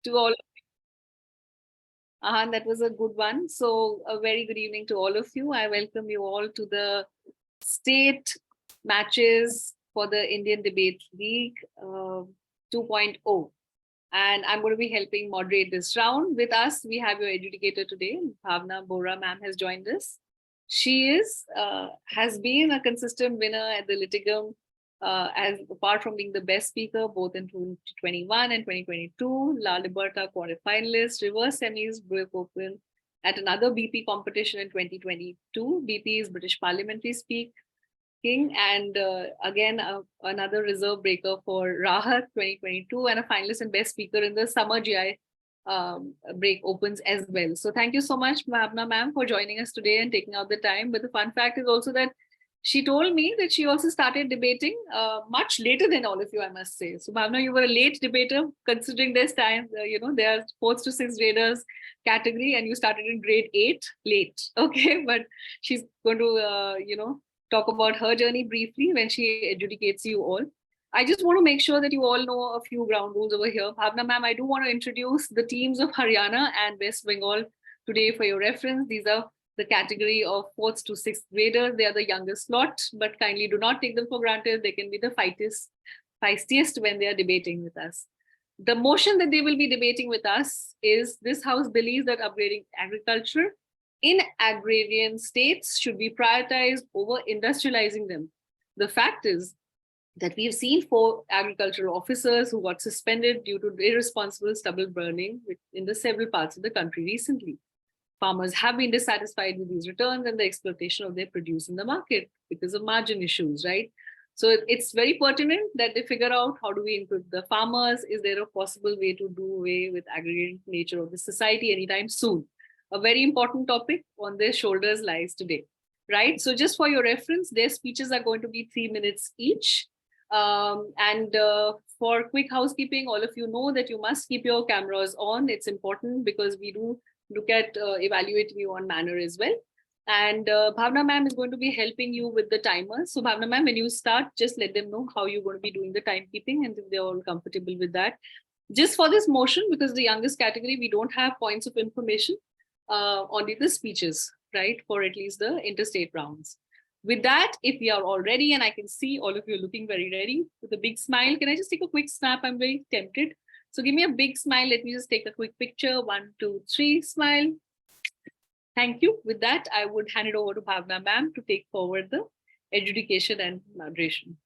To all, that was a good one. So, a very good evening to all of you. I welcome you all to the state matches for the Indian Debate League 2.0. And I'm going to be helping moderate this round. With us, we have your educator today, Bhavna Bora ma'am has joined us. She has been a consistent winner at the Litigum, as apart from being the best speaker both in 2021 and 2022, La Liberta quarterfinalist, reverse semis broke open at another BP competition in 2022. BP is British Parliamentary Speaking, and again another reserve breaker for Rahat 2022, and a finalist and best speaker in the summer GI break opens as well. So thank you so much, Bhavna ma'am, for joining us today and taking out the time. But the fun fact is also that she told me that she also started debating much later than all of you, I must say. So Bhavna, you were a late debater considering this time. There are fourth to sixth graders category, and you started in grade 8 late. Okay, but she's going to talk about her journey briefly when she educates you all. I just want to make sure that you all know a few ground rules over here. Bhavna ma'am, I do want to introduce the teams of Haryana and West Bengal today for your reference. These are the category of fourth to sixth graders. They are the youngest lot, but kindly do not take them for granted. They can be the feistiest when they are debating with us. The motion that they will be debating with us is this House believes that upgrading agriculture in agrarian states should be prioritized over industrializing them. The fact is that we've seen 4 agricultural officers who got suspended due to irresponsible stubble burning in the several parts of the country recently. Farmers have been dissatisfied with these returns and the exploitation of their produce in the market because of margin issues, right? So it's very pertinent that they figure out how do we include the farmers? Is there a possible way to do away with agrarian nature of the society anytime soon? A very important topic on their shoulders lies today, right? So just for your reference, their speeches are going to be 3 minutes each. And for quick housekeeping, all of you know that you must keep your cameras on. It's important because we do look at evaluating you on manner as well. And Bhavna ma'am is going to be helping you with the timers. So Bhavna ma'am, when you start, just let them know how you're going to be doing the timekeeping and if they're all comfortable with that. Just for this motion, because the youngest category, we don't have points of information, only the speeches, right, for at least the interstate rounds. With that, if we are all ready, and I can see all of you looking very ready with a big smile, can I just take a quick snap? I'm very tempted. So give me a big smile. Let me just take a quick picture. 1, 2, 3, smile. Thank you. With that, I would hand it over to Bhavna ma'am to take forward the education and moderation.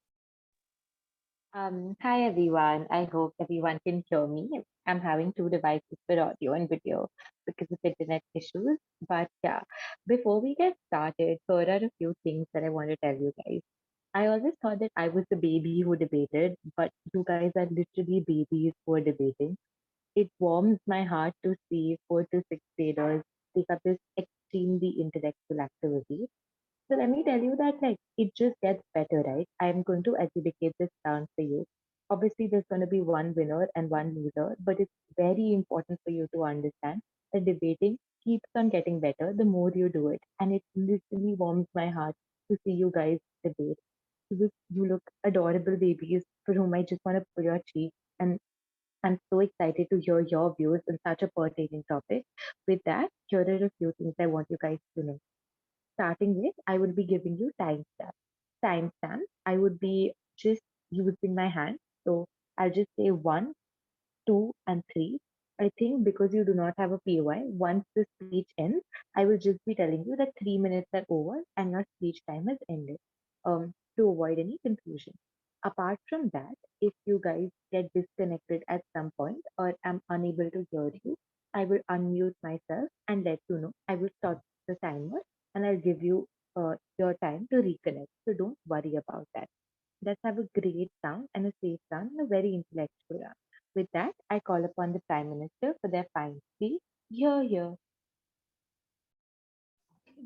Hi everyone. I hope everyone can hear me. I'm having 2 devices for audio and video because of internet issues. But yeah, before we get started, here are a few things that I want to tell you guys. I always thought that I was the baby who debated, but you guys are literally babies who are debating. It warms my heart to see 4 to 6 graders take up this extremely intellectual activity. So let me tell you that like it just gets better, right? I'm going to adjudicate this down for you. Obviously, there's going to be one winner and one loser, but it's very important for you to understand that debating keeps on getting better the more you do it, and it literally warms my heart to see you guys debate. You look adorable babies for whom I just want to pull your cheek, and I'm so excited to hear your views on such a pertaining topic. With that, here are a few things I want you guys to know. Starting with, I will be giving you timestamps. Timestamps, I would be just using my hand. So I'll just say 1, 2, and 3. I think because you do not have a POI, once the speech ends, I will just be telling you that 3 minutes are over and your speech time has ended, to avoid any confusion. Apart from that, if you guys get disconnected at some point or am unable to hear you, I will unmute myself and let you know. I will start the timer and I'll give you your time to reconnect. So don't worry about that. Let's have a great round and a safe round and a very intellectual round. With that, I call upon the Prime Minister for their fine speech. Here.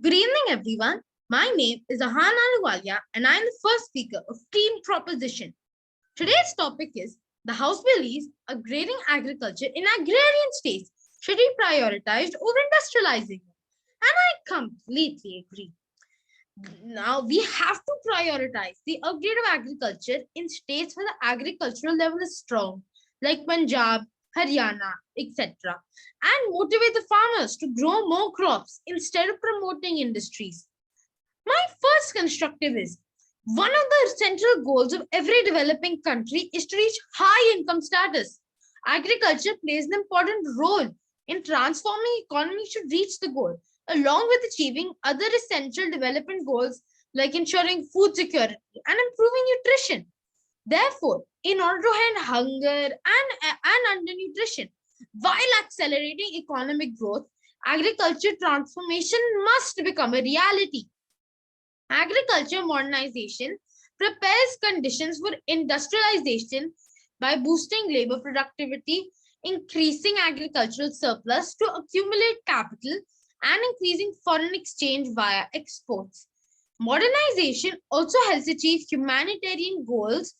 Good evening, everyone. My name is Ahana Aluwalia, and I am the first speaker of Team Proposition. Today's topic is the House believes upgrading agriculture in agrarian states should be prioritized over industrializing them. And I completely agree. Now, we have to prioritize the upgrade of agriculture in states where the agricultural level is strong, like Punjab, Haryana, etc., and motivate the farmers to grow more crops instead of promoting industries. My first constructive is one of the central goals of every developing country is to reach high income status. Agriculture plays an important role in transforming economies to reach the goal, along with achieving other essential development goals like ensuring food security and improving nutrition. Therefore, in order to end hunger and undernutrition while accelerating economic growth, agriculture transformation must become a reality. Agriculture modernization prepares conditions for industrialization by boosting labor productivity, increasing agricultural surplus to accumulate capital, and increasing foreign exchange via exports. Modernization also helps achieve humanitarian goals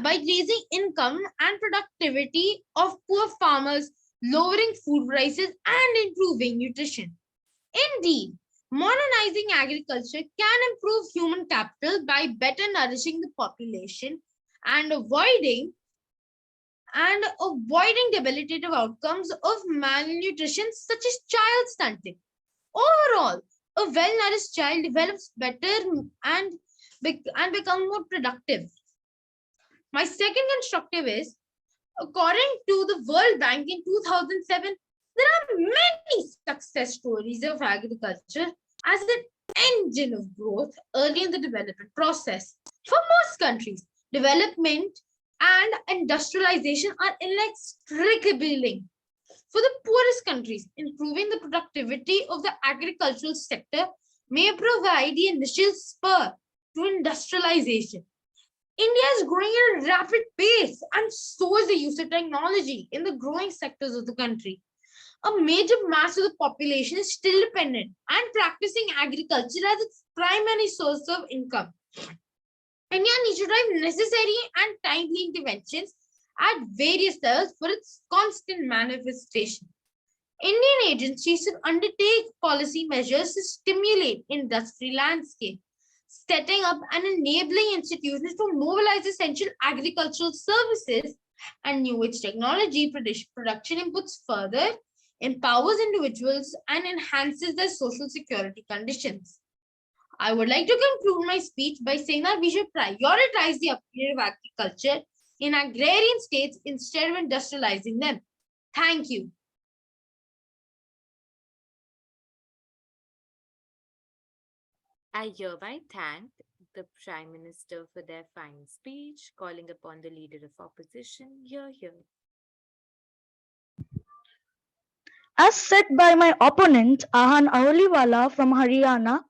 by raising income and productivity of poor farmers, lowering food prices, and improving nutrition. Indeed, modernizing agriculture can improve human capital by better nourishing the population and avoiding debilitative outcomes of malnutrition such as child stunting. Overall, a well-nourished child develops better and, and becomes more productive. My second constructive is, according to the World Bank in 2007, there are many success stories of agriculture as an engine of growth early in the development process. For most countries, development and industrialization are inextricably linked. For the poorest countries, improving the productivity of the agricultural sector may provide the initial spur to industrialization. India is growing at a rapid pace, and so is the use of technology in the growing sectors of the country. A major mass of the population is still dependent and practicing agriculture as its primary source of income. India needs to drive necessary and timely interventions at various levels for its constant manifestation. Indian agencies should undertake policy measures to stimulate industry landscape, setting up and enabling institutions to mobilize essential agricultural services and new age technology production inputs further empowers individuals and enhances their social security conditions. I would like to conclude my speech by saying that we should prioritize the upgrade of agriculture in agrarian states instead of industrializing them. Thank you. I hereby thank the Prime Minister for their fine speech, calling upon the Leader of Opposition. Hear, hear. As said by my opponent, Ahan Aholiwala from Haryana,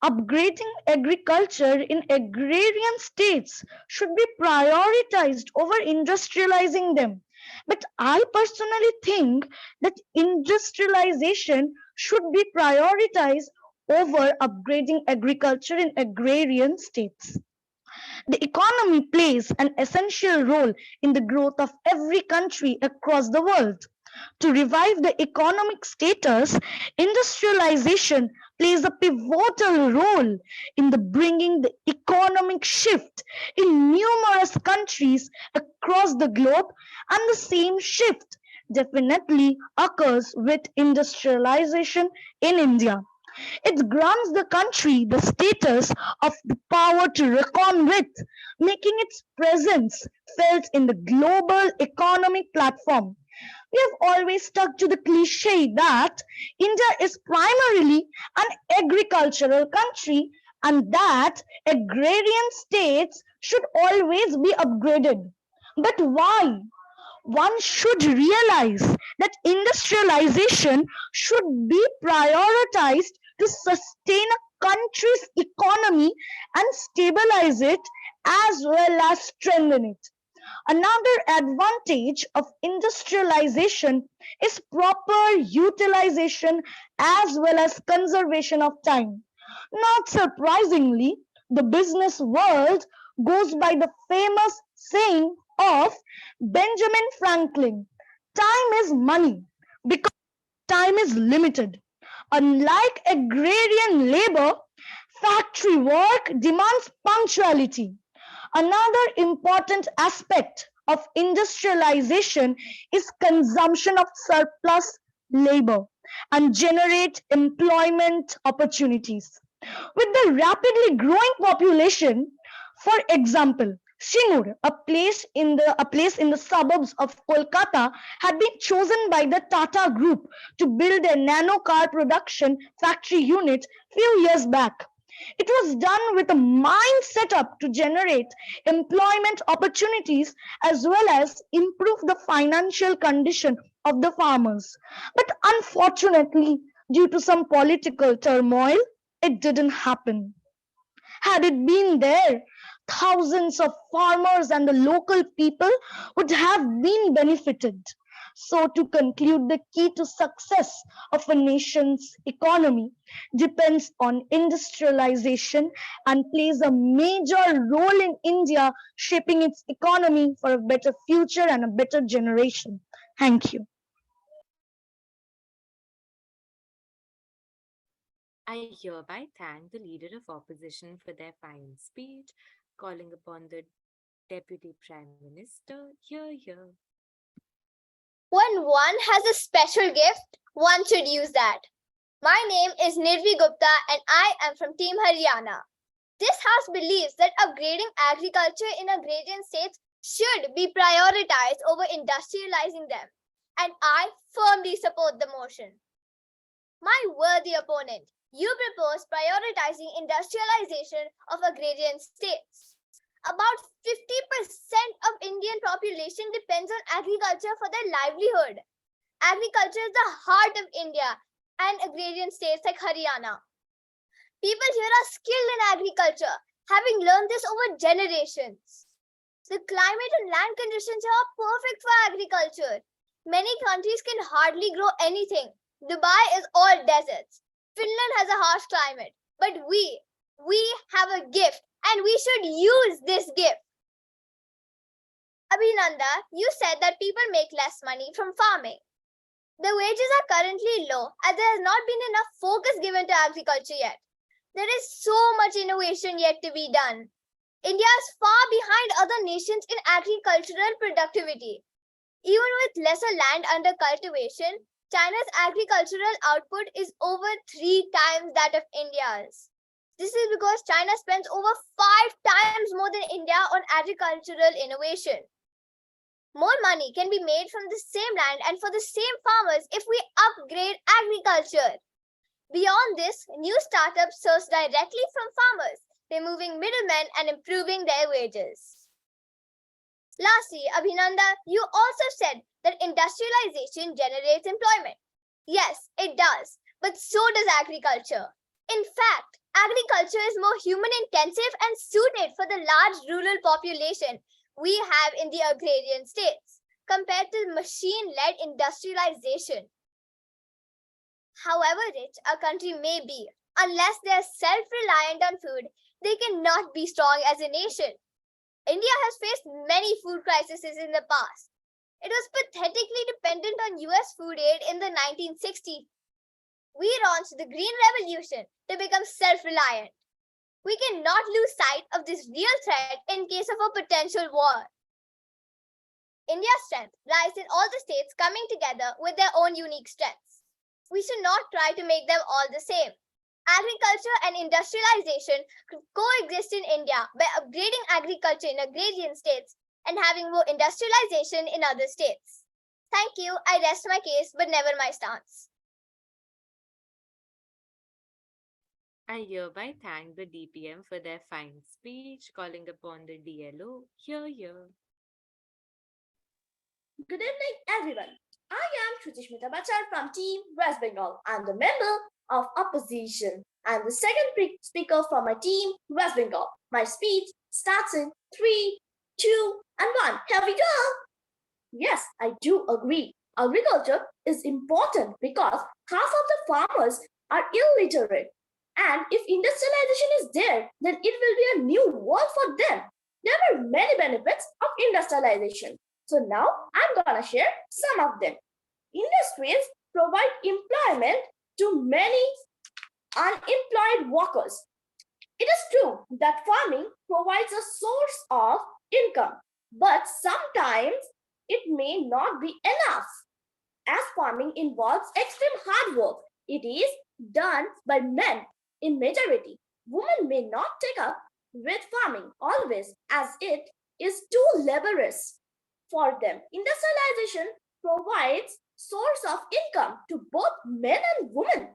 upgrading agriculture in agrarian states should be prioritized over industrializing them. But I personally think that industrialization should be prioritized over upgrading agriculture in agrarian states. The economy plays an essential role in the growth of every country across the world. To revive the economic status, industrialization plays a pivotal role in the bringing the economic shift in numerous countries across the globe, and the same shift definitely occurs with industrialization in India. It grants the country the status of the power to reckon with, making its presence felt in the global economic platform. We have always stuck to the cliche that India is primarily an agricultural country and that agrarian states should always be upgraded. But why? One should realize that industrialization should be prioritized to sustain a country's economy and stabilize it as well as strengthen it. Another advantage of industrialization is proper utilization as well as conservation of time. Not surprisingly, the business world goes by the famous saying of Benjamin Franklin: time is money because time is limited. Unlike agrarian labor, factory work demands punctuality. Another important aspect of industrialization is consumption of surplus labor and generate employment opportunities. With the rapidly growing population, for example, Shingur, a place in the suburbs of Kolkata, had been chosen by the Tata Group to build a nano car production factory unit few years back. It was done with a mind set up to generate employment opportunities as well as improve the financial condition of the farmers. But unfortunately, due to some political turmoil, it didn't happen. Had it been there, thousands of farmers and the local people would have been benefited. So, to conclude, the key to success of a nation's economy depends on industrialization and plays a major role in India shaping its economy for a better future and a better generation. Thank you. I hereby thank the Leader of Opposition for their fine speech, calling upon the Deputy Prime Minister. Here. When one has a special gift, one should use that. My name is Nirvi Gupta and I am from Team Haryana. This house believes that upgrading agriculture in agrarian states should be prioritized over industrializing them, and I firmly support the motion. My worthy opponent, you propose prioritizing industrialization of agrarian states. About 50% of Indian population depends on agriculture for their livelihood. Agriculture is the heart of India and agrarian states like Haryana. People here are skilled in agriculture, having learned this over generations. The climate and land conditions here are perfect for agriculture. Many countries can hardly grow anything. Dubai is all deserts. Finland has a harsh climate. But we have a gift and we should use this gift. Abhinanda, you said that people make less money from farming. The wages are currently low as there has not been enough focus given to agriculture yet. There is so much innovation yet to be done. India is far behind other nations in agricultural productivity. Even with lesser land under cultivation, China's agricultural output is over 3 times that of India's. This is because China spends over 5 times more than India on agricultural innovation. More money can be made from the same land and for the same farmers if we upgrade agriculture. Beyond this, new startups source directly from farmers, removing middlemen and improving their wages. Lastly, Abhinanda, you also said that industrialization generates employment. Yes, it does, but so does agriculture. In fact, agriculture is more human intensive and suited for the large rural population we have in the agrarian states compared to machine-led industrialization. However rich a country may be, unless they are self-reliant on food, they cannot be strong as a nation. India has faced many food crises in the past. It was pathetically dependent on US food aid in the 1960s. We launched the Green Revolution to become self-reliant. We cannot lose sight of this real threat in case of a potential war. India's strength lies in all the states coming together with their own unique strengths. We should not try to make them all the same. Agriculture and industrialization could coexist in India by upgrading agriculture in agrarian states and having more industrialization in other states. Thank you. I rest my case, but never my stance. I hereby thank the DPM for their fine speech, calling upon the DLO. Here. Good evening, everyone. I am Shrutishmita Bachar from Team West Bengal. I'm the member of opposition. I'm the second speaker from my team, West Bengal. My speech starts in 3, 2, and 1. Here we go. Yes, I do agree. Agriculture is important because half of the farmers are illiterate. And if industrialization is there, then it will be a new world for them. There are many benefits of industrialization. So now I'm gonna share some of them. Industries provide employment to many unemployed workers. It is true that farming provides a source of income, But sometimes it may not be enough, as farming involves extreme hard work. It is done by men in majority. Women may not take up with farming always, as it is too laborious for them. Industrialization provides source of income to both men and women.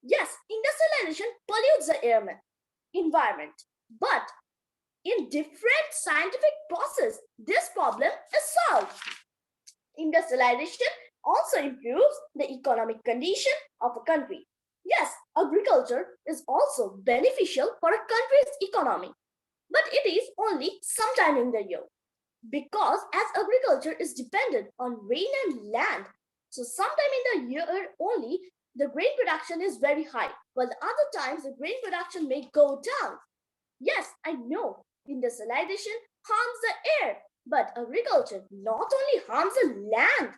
Yes, industrialization pollutes the environment, but in different scientific process, this problem is solved. Industrialization also improves the economic condition of a country. Yes, agriculture is also beneficial for a country's economy, but it is only sometime in the year, because as agriculture is dependent on rain and land, so sometime in the year only the grain production is very high, while the other times the grain production may go down. Yes, I know industrialization harms the air, but agriculture not only harms the land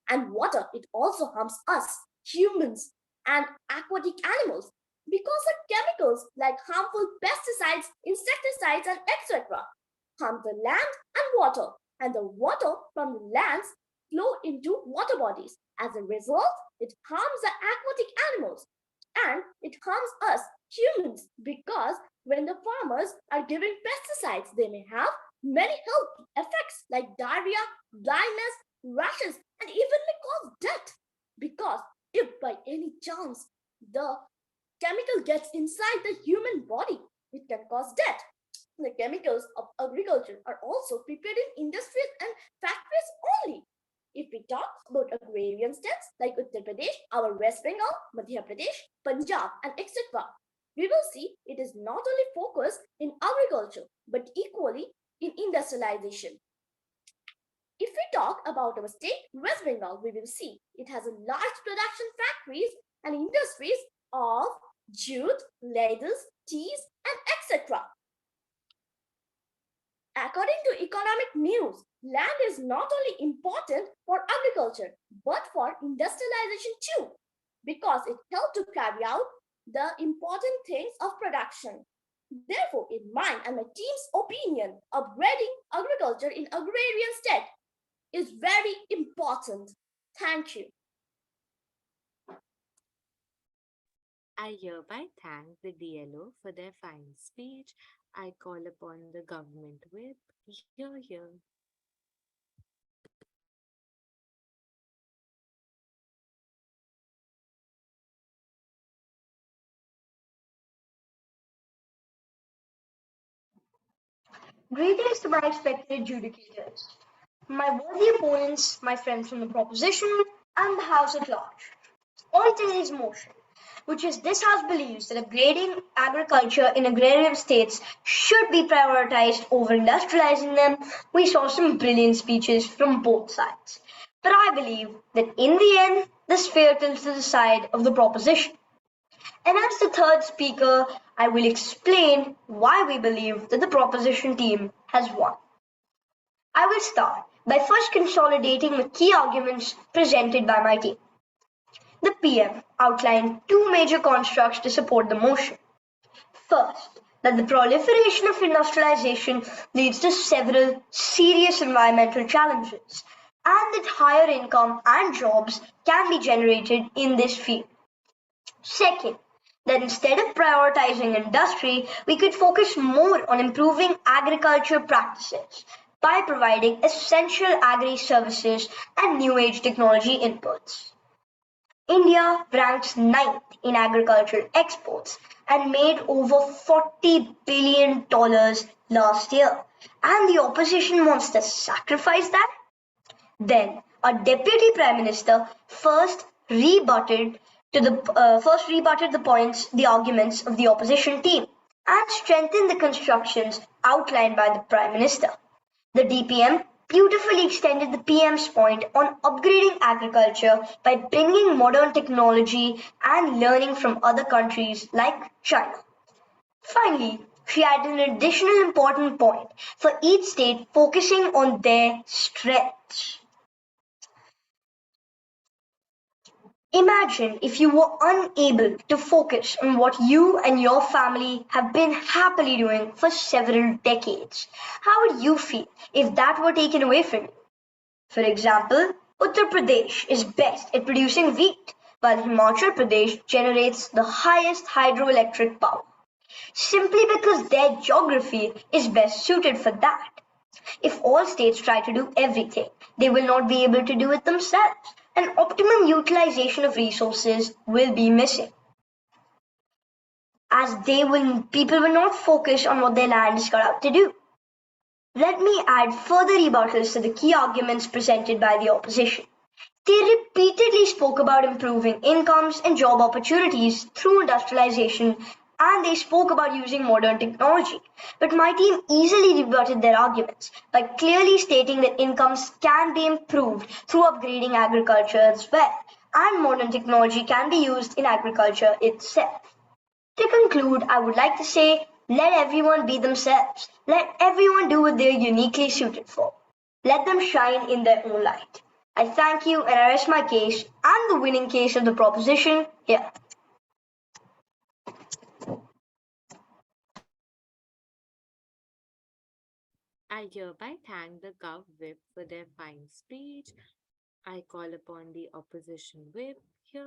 and water, it also harms us, humans, and aquatic animals, because the chemicals like harmful pesticides, insecticides, and etc. harm the land and water, and the water from the lands flow into water bodies. As a result, it harms the aquatic animals and it harms us humans, because when the farmers are giving pesticides, they may have many health effects like diarrhea, blindness, rashes, and even may cause death. Because if by any chance the chemical gets inside the human body, it can cause death. The chemicals of agriculture are also prepared in industries and factories only. If we talk about agrarian states like Uttar Pradesh, our West Bengal, Madhya Pradesh, Punjab, and etc., we will see it is not only focused in agriculture but equally in industrialization. If we talk about our state, West Bengal, we will see it has a large production factories and industries of jute, leathers, teas, and etc. According to economic news, land is not only important for agriculture but for industrialization too, because it helps to carry out the important things of production. Therefore, in mine and my team's opinion, upgrading agriculture in agrarian state is very important. Thank you. I hereby thank the DLO for their fine speech. I call upon the government whip. Hear, hear. Greetings to my respected adjudicators, my worthy opponents, my friends from the proposition, and the House at large. On today's motion, which is this House believes that upgrading agriculture in agrarian states should be prioritized over industrializing them, we saw some brilliant speeches from both sides. But I believe that in the end, the sphere tilts to the side of the proposition. And as the third speaker, I will explain why we believe that the proposition team has won. I will start by first consolidating the key arguments presented by my team. The PM outlined two major constructs to support the motion. First, that the proliferation of industrialization leads to several serious environmental challenges, and that higher income and jobs can be generated in this field. Second, that instead of prioritizing industry, we could focus more on improving agriculture practices by providing essential agri-services and new age technology inputs. India ranks ninth in agricultural exports and made over $40 billion last year. And the opposition wants to sacrifice that? Then a deputy prime minister first rebutted the arguments of the opposition team, and strengthened the constructions outlined by the prime minister. The DPM beautifully extended the PM's point on upgrading agriculture by bringing modern technology and learning from other countries like China. Finally, she added an additional important point for each state focusing on their strengths. Imagine if you were unable to focus on what you and your family have been happily doing for several decades. How would you feel if that were taken away from you? For example, Uttar Pradesh is best at producing wheat, while Himachal Pradesh generates the highest hydroelectric power, simply because their geography is best suited for that. If all states try to do everything, they will not be able to do it themselves, and optimum utilization of resources will be missing, as people will not focus on what their land is cut out to do. Let me add further rebuttals to the key arguments presented by the opposition. They repeatedly spoke about improving incomes and job opportunities through industrialization, and they spoke about using modern technology. But my team easily rebutted their arguments by clearly stating that incomes can be improved through upgrading agriculture as well, and modern technology can be used in agriculture itself. To conclude, I would like to say, let everyone be themselves. Let everyone do what they're uniquely suited for. Let them shine in their own light. I thank you and I rest my case and the winning case of the proposition here. I hereby thank the Gov Whip for their fine speech. I call upon the opposition whip. Here.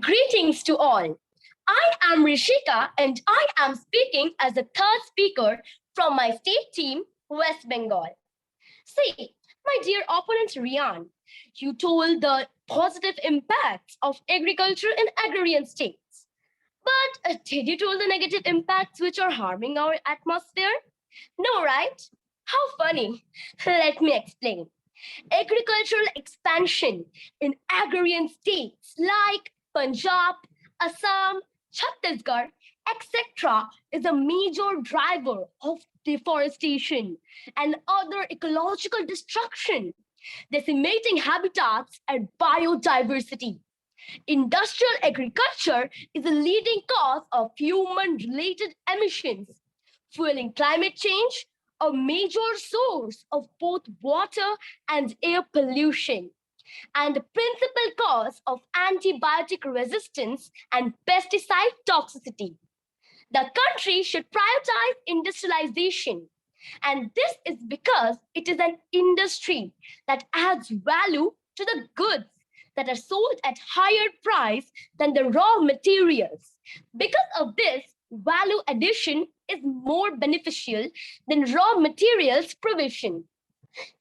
Greetings to all. I am Rishika and I am speaking as the third speaker from my state team, West Bengal. See, my dear opponent Rian, you told the positive impacts of agriculture in agrarian states. But did you tell the negative impacts which are harming our atmosphere? No, right? How funny. Let me explain. Agricultural expansion in agrarian states like Punjab, Assam, Chhattisgarh, etc., is a major driver of deforestation and other ecological destruction, decimating habitats and biodiversity. Industrial agriculture is a leading cause of human related emissions, fueling climate change, a major source of both water and air pollution, and the principal cause of antibiotic resistance and pesticide toxicity. The country should prioritize industrialization. And this is because it is an industry that adds value to the goods that are sold at higher price than the raw materials. Because of this, value addition is more beneficial than raw materials provision.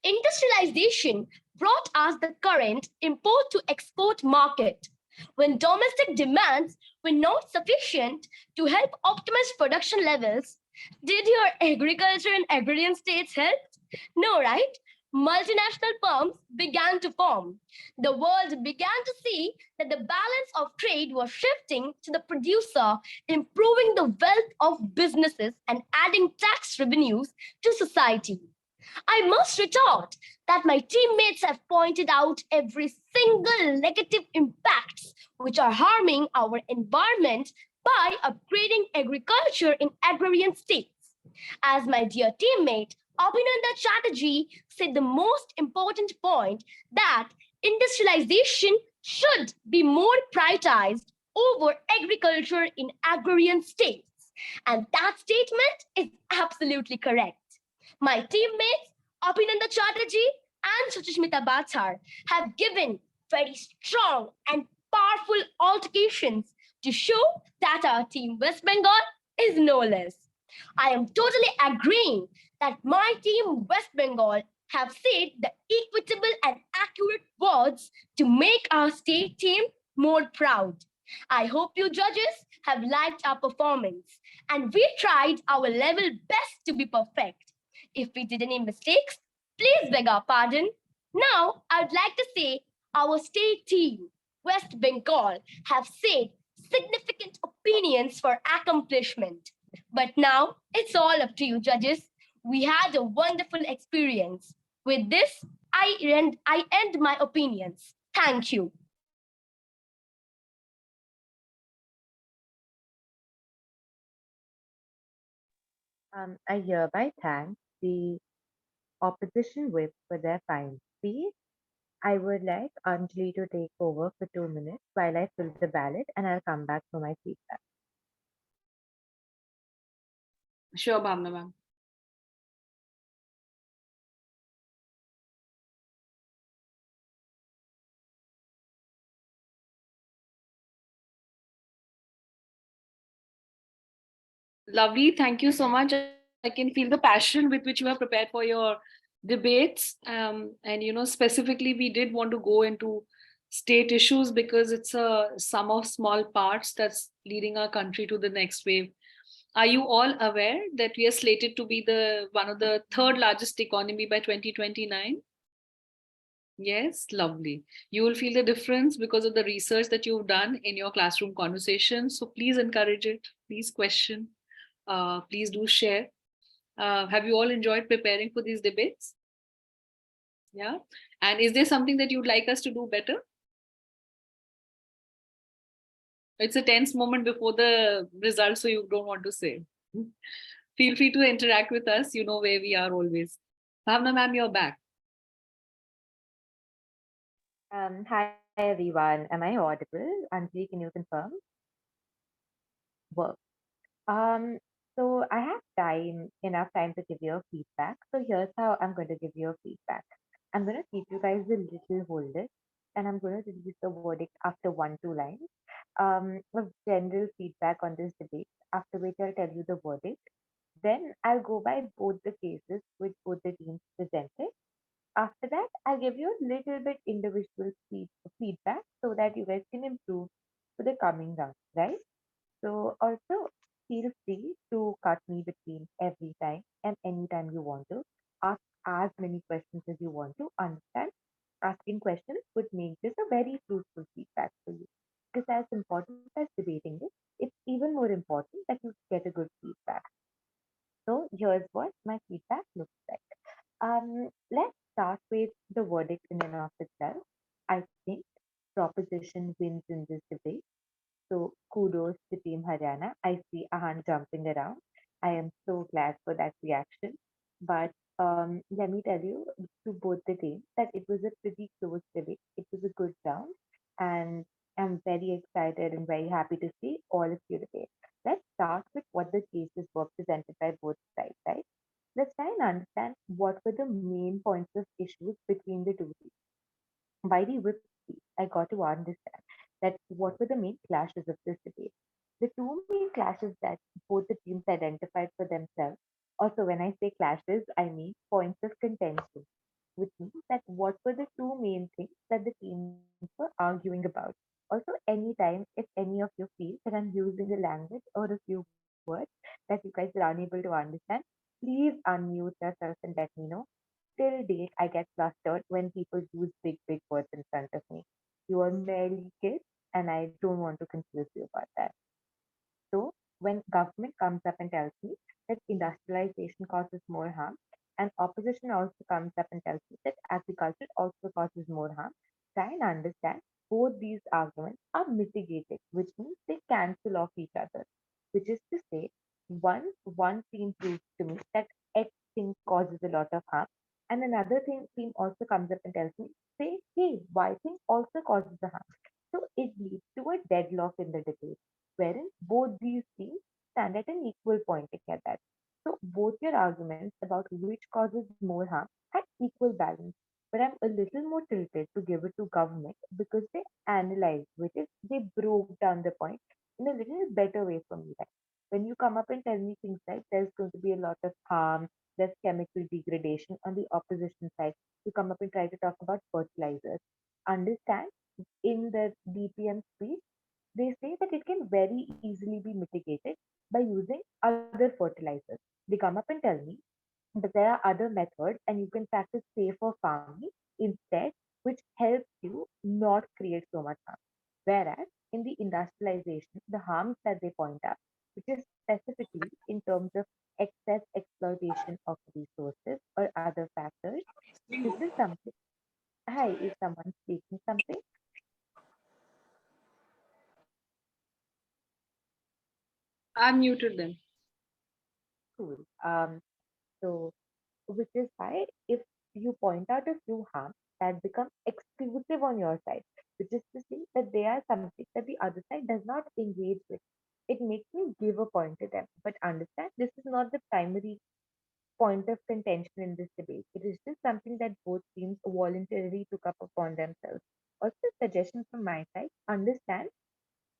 Industrialization brought us the current import to export market when domestic demands were not sufficient to help optimize production levels. Did your agriculture and agrarian states help? No, right? Multinational firms began to form. The world began to see that the balance of trade was shifting to the producer, improving the wealth of businesses and adding tax revenues to society. I must retort that my teammates have pointed out every single negative impacts which are harming our environment by upgrading agriculture in agrarian states. As my dear teammate Abhinanda Chatterjee said the most important point that industrialization should be more prioritized over agriculture in agrarian states. And that statement is absolutely correct. My teammates, Abhinanda Chatterjee and Suchishmita Bhattacharya, have given very strong and powerful altercations to show that our team West Bengal is no less. I am totally agreeing that my team West Bengal have said the equitable and accurate words to make our state team more proud. I hope you judges have liked our performance and we tried our level best to be perfect. If we did any mistakes, please beg our pardon. Now, I'd like to say our state team, West Bengal, have said significant opinions for accomplishment. But now, it's all up to you, judges. We had a wonderful experience. With this, I end my opinions. Thank you. I hereby thank the opposition whip for their fine speech. I would like Anjali to take over for 2 minutes while I fill the ballot and I'll come back for my feedback. Sure, Bhavna ma'am. Lovely. Thank you so much. I can feel the passion with which you have prepared for your debates. And specifically, we did want to go into state issues because it's a sum of small parts that's leading our country to the next wave. Are you all aware that we are slated to be the one of the third largest economy by 2029? Yes, lovely. You will feel the difference because of the research that you've done in your classroom conversations. So please encourage it. Please question. Please do share. Have you all enjoyed preparing for these debates? Yeah. And is there something that you'd like us to do better? It's a tense moment before the results, so you don't want to say. Feel free to interact with us. You know where we are always. Bhavna ma'am, you're back. Hi everyone. Am I audible? Anjali, can you confirm? Work. Um, so I have enough time to give you a feedback. So here's how I'm going to give you a feedback. I'm going to keep you guys a little hold it, and I'm going to release the verdict after 1, 2 lines. Of general feedback on this debate, after which I'll tell you the verdict. Then I'll go by both the cases which both the teams presented. After that, I'll give you a little bit individual feedback so that you guys can improve for the coming round, right? So also feel free to cut me between every time and anytime you want to. Ask as many questions as you want to understand. Asking questions would make this a very fruitful feedback for you. Because as important as debating it, it's even more important that you get a good feedback. So here's what my feedback looks like. Let's start with the verdict in and of itself. I think proposition wins in this debate. So kudos to Team Haryana. I see Ahan jumping around. I am so glad for that reaction. But let me tell you to both the teams that it was a pretty close debate. It was a good round, and I'm very excited and very happy to see all of you debate. Let's start with what the cases were presented by both sides, right? Let's try and understand what were the main points of issues between the two teams. By the whip speech, I got to understand that what were the main clashes of this debate. The two main clashes that both the teams identified for themselves. Also, when I say clashes, I mean points of contention, which means that what were the two main things that the teams were arguing about. Also, anytime if any of you feel that I'm using a language or a few words that you guys are unable to understand, please unmute yourself and let me know. Till date, I get flustered when people use big, big words in front of me. You are merely kids, and I don't want to confuse you about that. So when government comes up and tells me that industrialization causes more harm, and opposition also comes up and tells me that agriculture also causes more harm, try and understand both these arguments are mitigated, which means they cancel off each other. Which is to say, one team proves to me that X thing causes a lot of harm, and another team also comes up and tells me, say, hey, Y thing also causes the harm. So it leads to a deadlock in the debate wherein both these teams stand at an equal point together. So both your arguments about which causes more harm had equal balance. But I'm a little more tilted to give it to government because they analyzed, which is they broke down the point in a little better way for me. Right? When you come up and tell me things like there's going to be a lot of harm, there's chemical degradation on the opposition side, you come up and try to talk about fertilizers. Understand in the DPM speech they say that it can very easily be mitigated by using other fertilizers. They come up and tell me that there are other methods and you can practice safer farming instead, which helps you not create so much harm. Whereas in the industrialization, the harms that they point out, which is specifically in terms of excess exploitation of resources or other factors, this is something. Hi, is someone speaking something? I muted them. Cool. So which is why if you point out a few harms that become exclusive on your side, which is to say that they are something that the other side does not engage with. It makes me give a point to them, but understand this is not the primary point of contention in this debate. It is just something that both teams voluntarily took up upon themselves. Also, a suggestion from my side, understand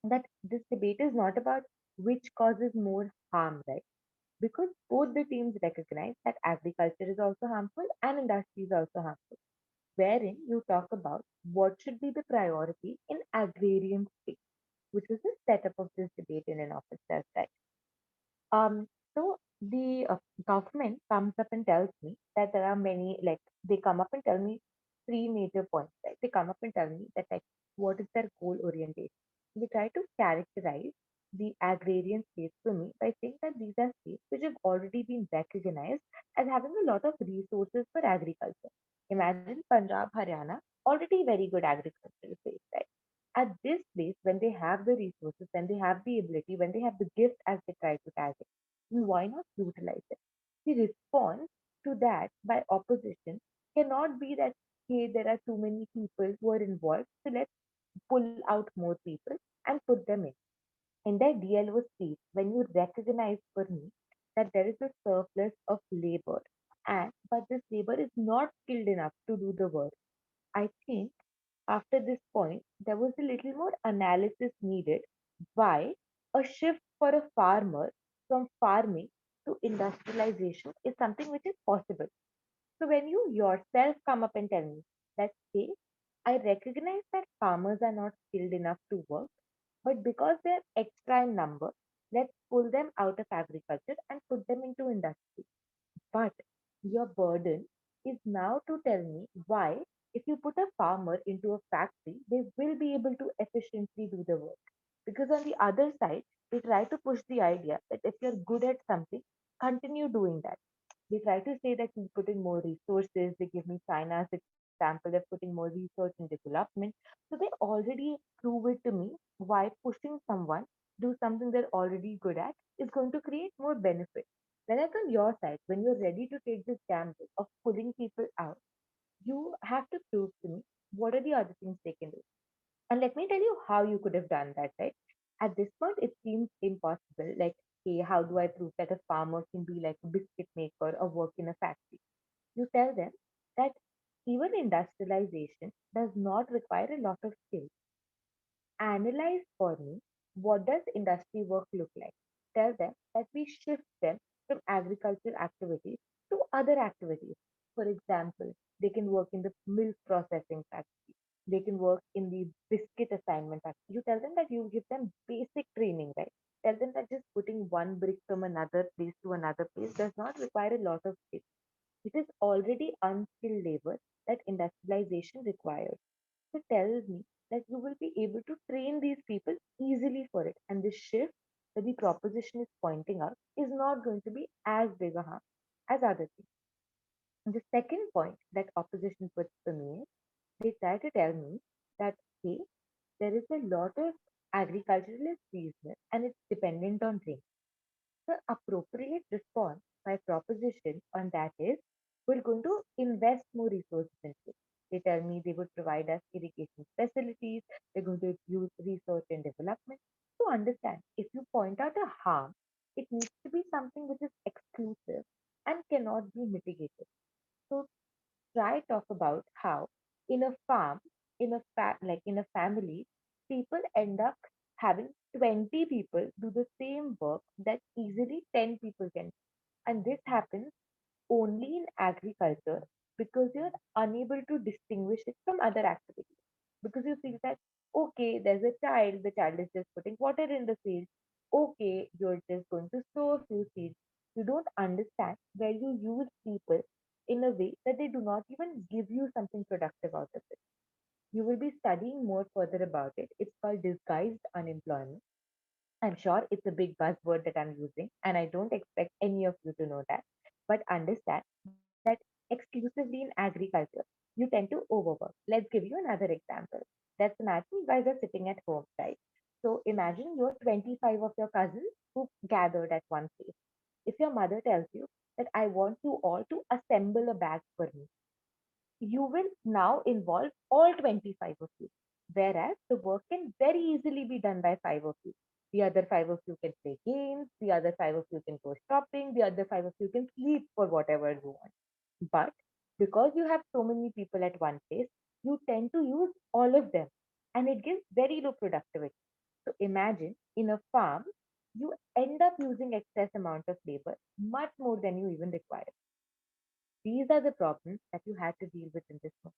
that this debate is not about which causes more harm, right? Because both the teams recognize that agriculture is also harmful and industry is also harmful, wherein you talk about what should be the priority in agrarian space, which is the setup of this debate in and of itself, right? So the government comes up and tells me that there are many, like they come up and tell me three major points, right? They come up and tell me that like what is their goal orientation. They try to characterize the agrarian states for me by saying that these are states which have already been recognized as having a lot of resources for agriculture. Imagine Punjab, Haryana, already very good agricultural states, right? At this place, when they have the resources, when they have the ability, when they have the gift as they try to tag it, then why not utilize it? The response to that by opposition cannot be that, hey, there are too many people who are involved, so let's pull out more people and put them in. In their DLO speech, when you recognize for me that there is a surplus of labor, and but this labor is not skilled enough to do the work, I think after this point, there was a little more analysis needed why a shift for a farmer from farming to industrialization is something which is possible. So when you yourself come up and tell me that, hey, I recognize that farmers are not skilled enough to work, but because they're extra in number, let's pull them out of agriculture and put them into industry. But your burden is now to tell me why, if you put a farmer into a factory, they will be able to efficiently do the work. Because on the other side, they try to push the idea that if you're good at something, continue doing that. They try to say that we put in more resources. They give me China's example of putting more research and development. So they already prove it to me why pushing someone do something they're already good at is going to create more benefit. Whereas on your side, when you're ready to take this gamble of pulling people out, you have to prove to me what are the other things they can do. And let me tell you how you could have done that, right? At this point, it seems impossible. Like, hey, how do I prove that a farmer can be like a biscuit maker or work in a factory? You tell them that even industrialization does not require a lot of skill. Analyze for me what does industry work look like. Tell them that we shift them from agricultural activities to other activities. For example, they can work in the milk processing factory. They can work in the biscuit assignment factory. You tell them that you give them basic training, right? Tell them that just putting one brick from another place to another place does not require a lot of skill. It is already unskilled labor that industrialization requires. So tells me that you will be able to train these people easily for it. And this shift that the proposition is pointing out is not going to be as big a harm as other things. And the second point that opposition puts to me is they try to tell me that, hey, there is a lot of agricultural is seasonal and it's dependent on rain. The appropriate response by proposition on that is we're going to invest more resources into it. They tell me they would provide us irrigation facilities, they're going to use research and development. To understand, if you point out a harm, it needs to be something which is exclusive and cannot be mitigated. So try talk about how in a farm, like in a family, people end up having 20 people do the same work that easily 10 people can. And this happens only in agriculture because you're unable to distinguish it from other activities. Because you feel that, okay, there's a child, the child is just putting water in the field. Okay, you're just going to sow a few seeds. You don't understand where you use people in a way that they do not even give you something productive out of it. You will be studying more further about it. It's called disguised unemployment. I'm sure it's a big buzzword that I'm using, and I don't expect any of you to know that. But understand that exclusively in agriculture, you tend to overwork. Let's give you another example. Let's imagine you guys are sitting at home, right? So imagine you're 25 of your cousins who gathered at one place. If your mother tells you that I want you all to assemble a bag for me, you will now involve all 25 of you. Whereas the work can very easily be done by 5 of you. The other 5 of you can play games, the other 5 of you can go shopping, the other 5 of you can sleep for whatever you want. But because you have so many people at one place, you tend to use all of them and it gives very low productivity. So imagine in a farm, you end up using excess amount of labor, much more than you even require. These are the problems that you had to deal with in this moment.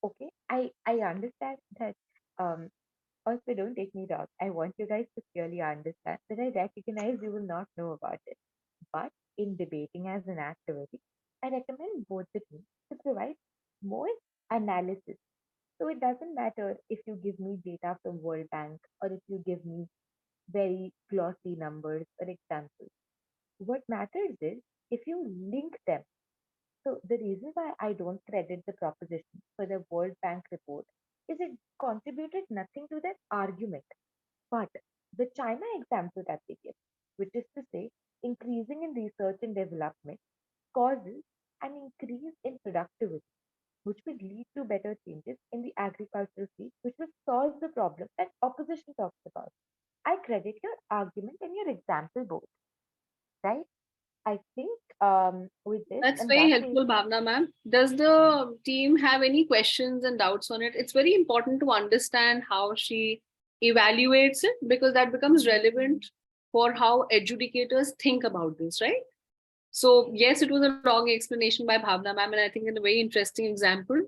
Okay, I understand that. Also, don't take me wrong. I want you guys to clearly understand that I recognize you will not know about it. But in debating as an activity, I recommend both the teams to provide more analysis. So it doesn't matter if you give me data from World Bank or if you give me very glossy numbers or examples. What matters is if you link them. So the reason why I don't credit the proposition for the World Bank report is it contributed nothing to that argument. But the China example that they give, which is to say, increasing in research and development causes an increase in productivity, which will lead to better changes in the agricultural field, which will solve the problem that opposition talks about. I credit your argument and your example both, right? I think with this, That's and very that way, helpful, Bhavna ma'am. Does the team have any questions and doubts on it? It's very important to understand how she evaluates it because that becomes relevant for how educators think about this, right? So yes, it was a long explanation by Bhavna ma'am, and I think in a very interesting example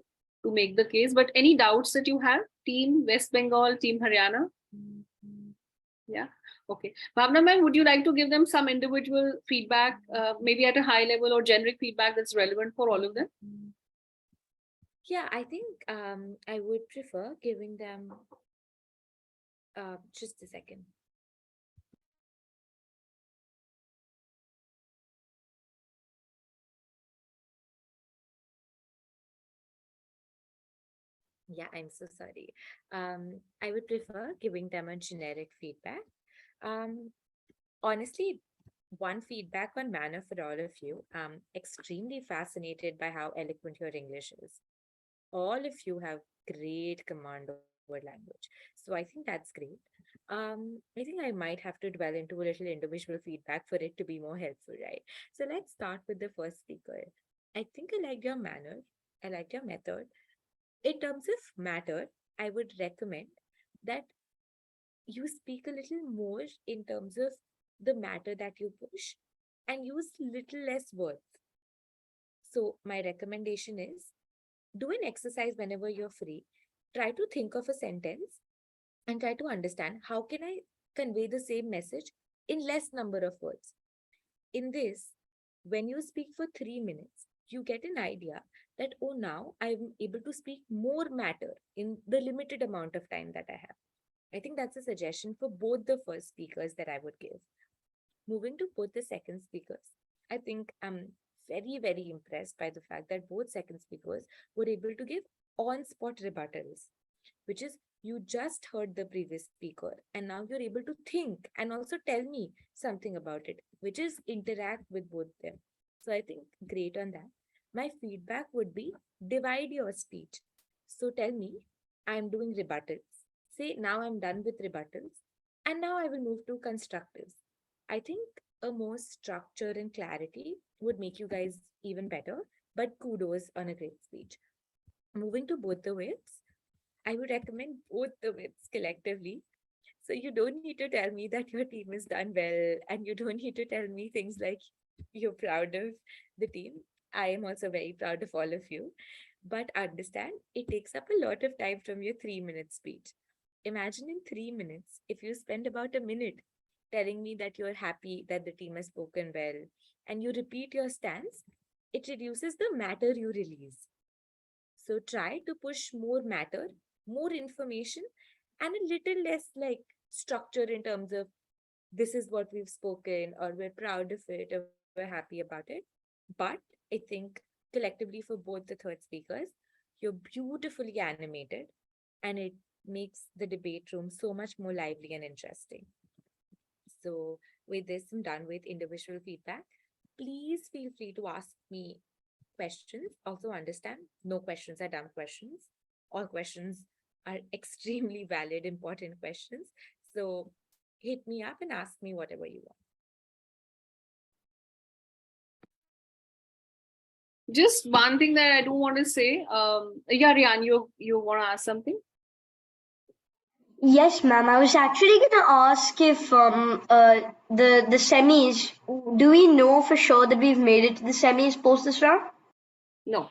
to make the case. But any doubts that you have, Team West Bengal, Team Haryana? Yeah. Okay. Bhavna ma'am, would you like to give them some individual feedback, maybe at a high level or generic feedback that's relevant for all of them? Yeah, I think I would prefer giving them just a second. Yeah, I'm so sorry. I would prefer giving them a generic feedback. Um, Honestly, one feedback on manner for all of you. Extremely fascinated by how eloquent your English is. All of you have great command over language. So I think that's great. I think I might have to dwell into a little individual feedback for it to be more helpful, right? So let's start with the first speaker. I think I liked your manner. I liked your method. In terms of matter, I would recommend that you speak a little more in terms of the matter that you push and use little less words. So, my recommendation is do an exercise whenever you're free. Try to think of a sentence and try to understand how can I convey the same message in less number of words. In this, when you speak for 3 minutes, you get an idea that, oh, now I'm able to speak more matter in the limited amount of time that I have. I think that's a suggestion for both the first speakers that I would give. Moving to both the second speakers, I think I'm very, very impressed by the fact that both second speakers were able to give on spot rebuttals, which is you just heard the previous speaker and now you're able to think and also tell me something about it, which is interact with both them. So I think great on that. My feedback would be divide your speech. So tell me, I'm doing rebuttals. Say, now I'm done with rebuttals and now I will move to constructives. I think a more structure and clarity would make you guys even better, but kudos on a great speech. Moving to both the whips, I would recommend both the whips collectively. So you don't need to tell me that your team is done well, and you don't need to tell me things like you're proud of the team. I am also very proud of all of you. But understand, it takes up a lot of time from your 3 minute speech. Imagine in 3 minutes, if you spend about a minute telling me that you're happy that the team has spoken well, and you repeat your stance, it reduces the matter you release. So try to push more matter, more information, and a little less like structure in terms of this is what we've spoken, or we're proud of it, or we're happy about it. But I think collectively for both the third speakers, you're beautifully animated and it makes the debate room so much more lively and interesting. So, with this, I'm done with individual feedback. Please feel free to ask me questions. Also understand no questions are dumb questions. All questions are extremely valid, important questions. So hit me up and ask me whatever you want. Just one thing that I do want to say. Yeah, Rian, you want to ask something? Yes, ma'am. I was actually gonna ask if the semis. Do we know for sure that we've made it to the semis post this round? No.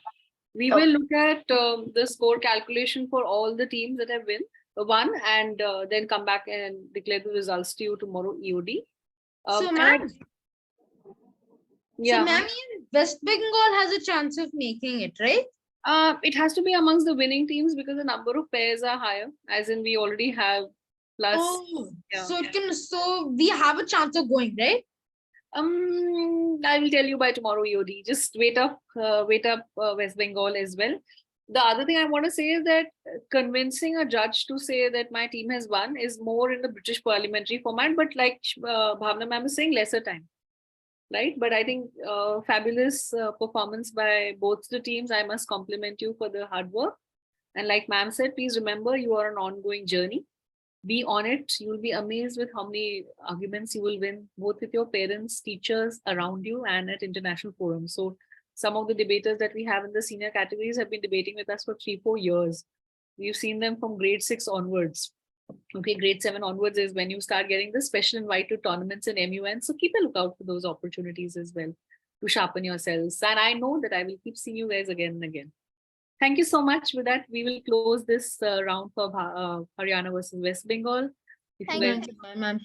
We Oh. will look at the score calculation for all the teams that have won, and then come back and declare the results to you tomorrow, EOD. So, And ma'am, yeah, West Bengal has a chance of making it, right? it has to be amongst the winning teams because the number of pairs are higher, as in we already have plus. Oh, yeah. so we have a chance of going, right? I will tell you by tomorrow, EOD. Just wait up, West Bengal as well. The other thing I want to say is that convincing a judge to say that my team has won is more in the British parliamentary format, but like Bhavna ma'am is saying, lesser time, right? But I think fabulous performance by both the teams. I must compliment you for the hard work. And like ma'am said, please remember you are an ongoing journey. Be on it. You'll be amazed with how many arguments you will win, both with your parents, teachers around you, and at international forums. So some of the debaters that we have in the senior categories have been debating with us for 3-4 years. We've seen them from grade 6 onwards. Okay, grade 7 onwards is when you start getting the special invite to tournaments and MUN. So keep a lookout for those opportunities as well to sharpen yourselves. And I know that I will keep seeing you guys again and again. Thank you so much. With that, we will close this round for Haryana versus West Bengal. Thank Thank you, ma'am.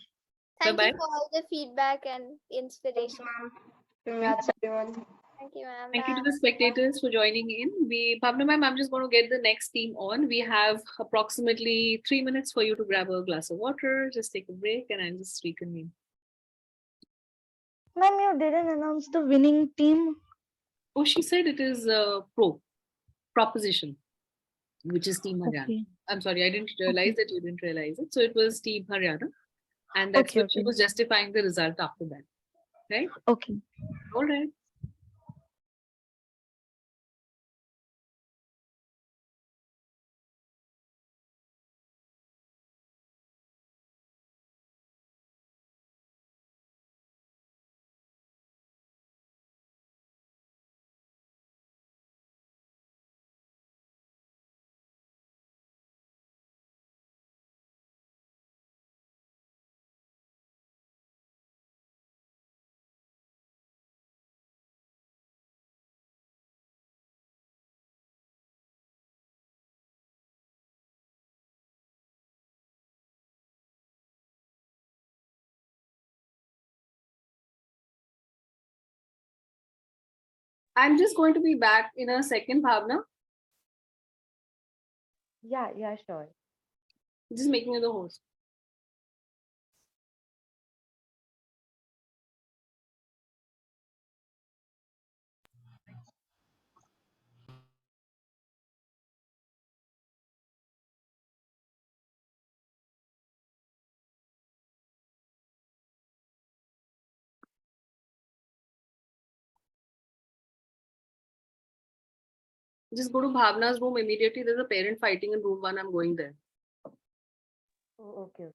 Thank Bye-bye. you for all the feedback and inspiration. Congrats, everyone. Thank you, ma'am. Thank you to Bye. the spectators for joining in. Bhavna ma'am, I'm just going to get the next team on. We have approximately 3 minutes for you to grab a glass of water, just take a break, and I'll just reconvene. Ma'am, you didn't announce the winning team. Oh, she said it is proposition, which is Team Haryana. Okay. I'm sorry, I didn't realize that you didn't realize it. So it was Team Haryana, and that's what she was justifying the result after that, right? Okay. All right. I'm just going to be back in a second, Bhavna. Yeah, sure. Just making you the host. Just go to Bhavna's room immediately. There's a parent fighting in room 1. I'm going there. Oh, okay.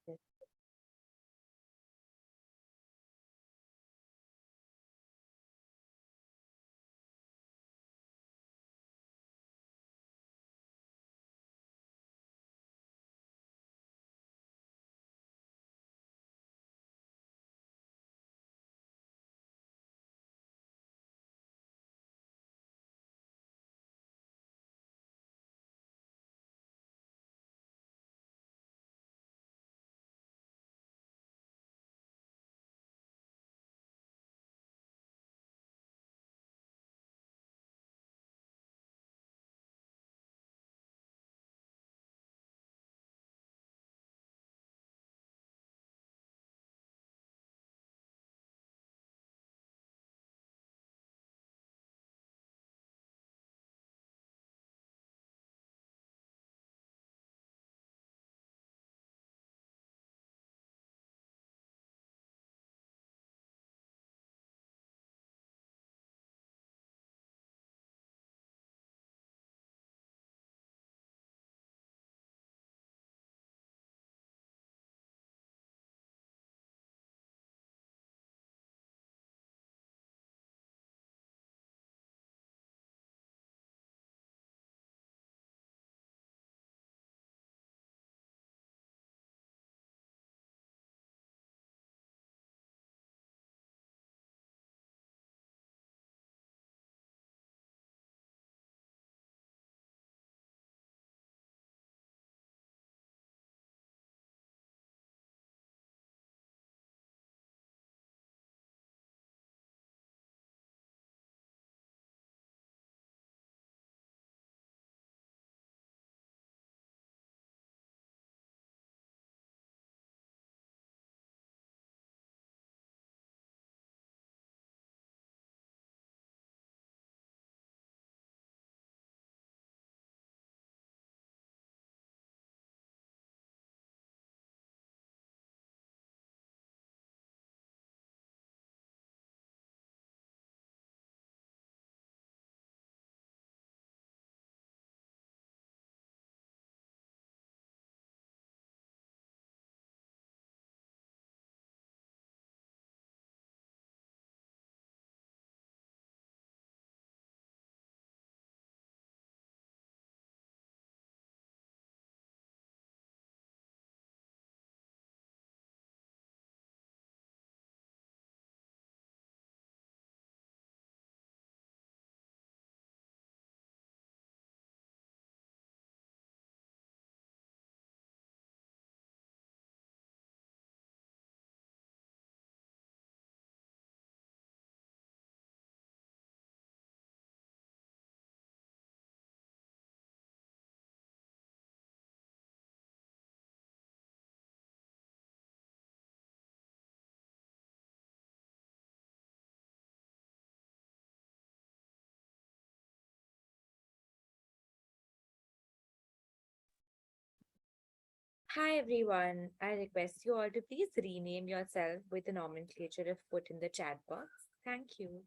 Hi everyone. I request you all to please rename yourself with the nomenclature if put in the chat box. Thank you.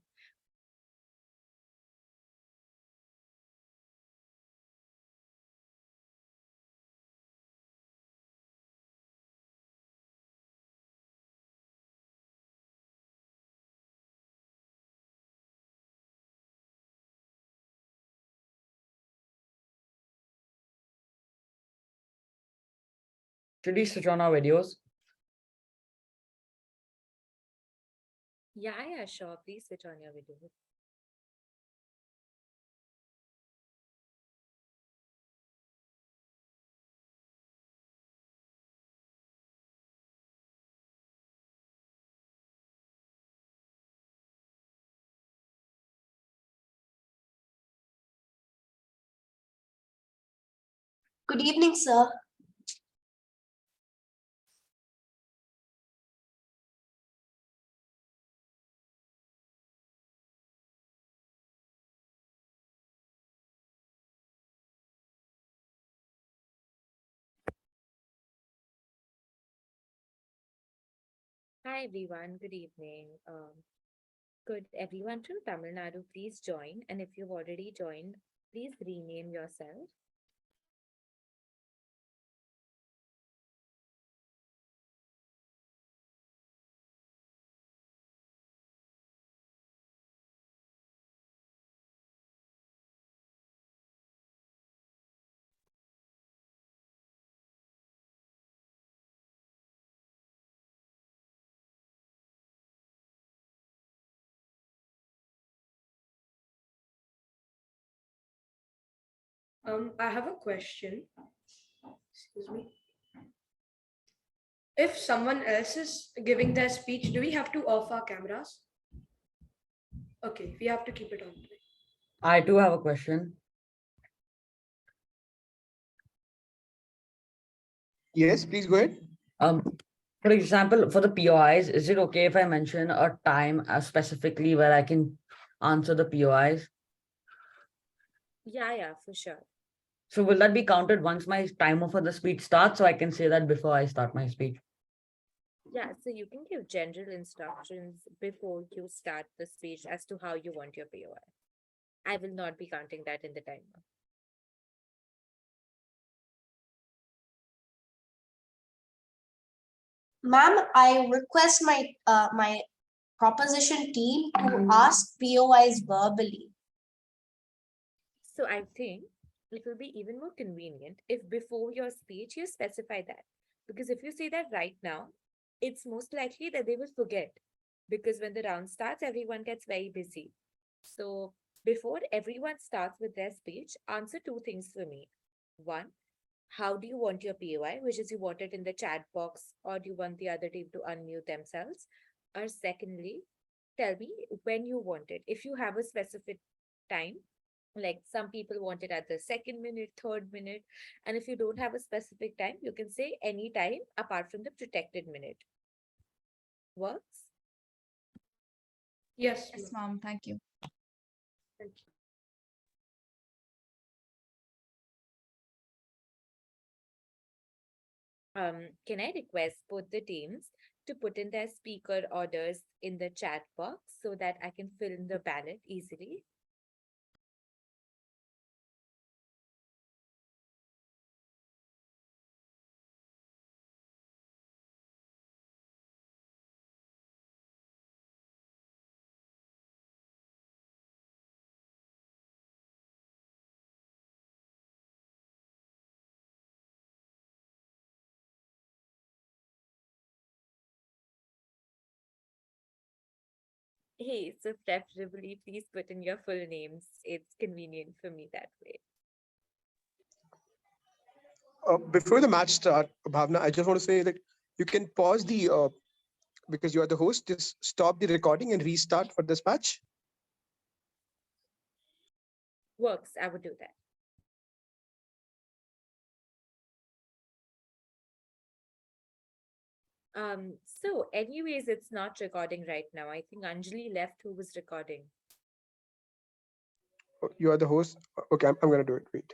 Should we switch on our videos? Yeah, sure. Please switch on your video. Good evening, sir. Hi everyone. Good evening. Could everyone from Tamil Nadu please join? And if you've already joined, please rename yourself. I have a question. Excuse me. If someone else is giving their speech, do we have to off our cameras? Okay, we have to keep it on. I too have a question. Yes, please go ahead. For example, for the POIs, is it okay if I mention a time specifically where I can answer the POIs? Yeah, for sure. So will that be counted once my timer for the speech starts, so I can say that before I start my speech? Yeah, so you can give general instructions before you start the speech as to how you want your POI. I will not be counting that in the timer. Ma'am, I request my proposition team to ask POIs verbally. So I think it will be even more convenient if before your speech you specify that. Because if you say that right now, it's most likely that they will forget. Because when the round starts, everyone gets very busy. So before everyone starts with their speech, answer two things for me. One, how do you want your POI, which is you want it in the chat box, or do you want the other team to unmute themselves? Or secondly, tell me when you want it. If you have a specific time, like some people want it at the second minute, third minute, and if you don't have a specific time, you can say any time apart from the protected minute. Works? Yes. Yes, ma'am. Thank you. Thank you. Can I request both the teams to put in their speaker orders in the chat box so that I can fill in the ballot easily? Hey, so preferably please put in your full names. It's convenient for me that way. Before the match start, Bhavna, I just want to say that you can pause because you are the host, just stop the recording and restart for this match. Works, I would do that. So anyways, it's not recording right now. I think Anjali left who was recording. You are the host. Okay, I'm going to do it. Wait.